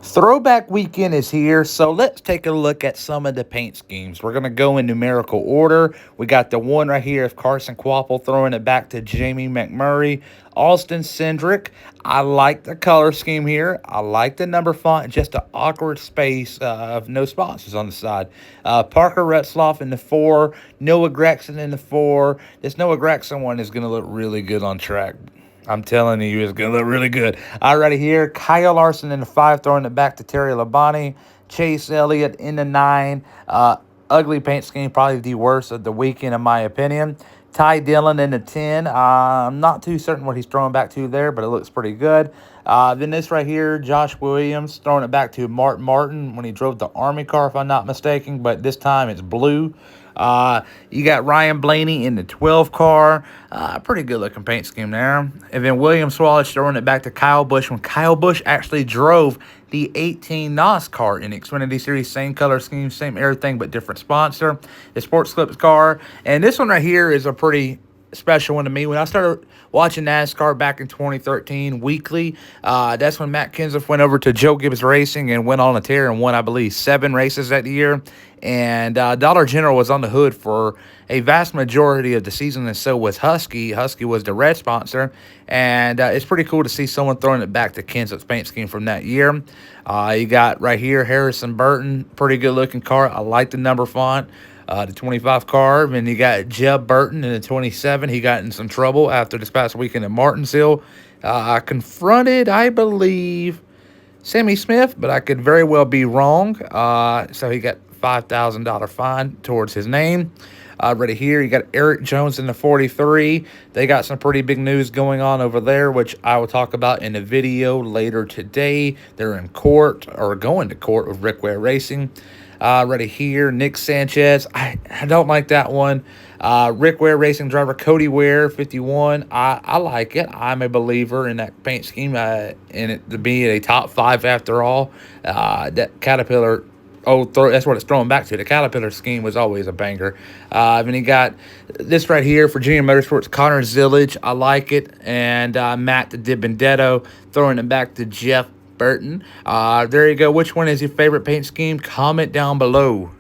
Throwback weekend is here, so let's take a look at some of the paint schemes. We're going to go in numerical order. We got the one right here of Carson Quapple throwing it back to Jamie McMurray. Austin Cindric. I like the color scheme here. I like the number font, just an awkward space of no sponsors on the side. Parker Retzloff in the 4, Noah Gregson in the 4. This Noah Gregson one is going to look really good on track. I'm telling you, it's going to look really good. Alrighty here, Kyle Larson in the 5, throwing it back to Terry Labonte. Chase Elliott in the 9. Ugly paint scheme, probably the worst of the weekend, in my opinion. Ty Dillon in the 10. I'm not too certain what he's throwing back to there, but it looks pretty good. Then this right here, Josh Williams throwing it back to Martin Martin when he drove the Army car, if I'm not mistaken, but this time it's blue. You got Ryan Blaney in the 12 car. Pretty good looking paint scheme there. And then William Swallow throwing it back to Kyle Busch when Kyle Busch actually drove the 18 NASCAR in Xfinity Series. Same color scheme, same everything, but different sponsor. The Sports Clips car. And this one right here is a pretty special one to me. When I started watching NASCAR back in 2013 weekly, that's when Matt Kenseth went over to Joe Gibbs Racing and went on a tear and won, I believe, 7 races that year. And Dollar General was on the hood for a vast majority of the season, and so was Husky. Husky was the red sponsor, and it's pretty cool to see someone throwing it back to Kenseth's paint scheme from that year. You got right here Harrison Burton, pretty good-looking car. I like the number font. The 25 car, and you got Jeb Burton in the 27. He got in some trouble after this past weekend at Martinsville. Confronted, I believe, Sammy Smith, but I could very well be wrong. So he got $5,000 fine towards his name. Right here, you got Eric Jones in the 43. They got some pretty big news going on over there, which I will talk about in a video later today. They're in court, or going to court, with Rick Ware Racing. Right here, Nick Sanchez. I don't like that one. Rick Ware Racing driver Cody Ware, 51. I like it. I'm a believer in that paint scheme, and it to be a top 5 after all. That Caterpillar, that's what it's throwing back to. The Caterpillar scheme was always a banger. And you got this right here for Junior Motorsports, Connor Zillage. I like it. And Matt the Dibendetto throwing it back to Jeff Burton. There you go. Which one is your favorite paint scheme? Comment down below.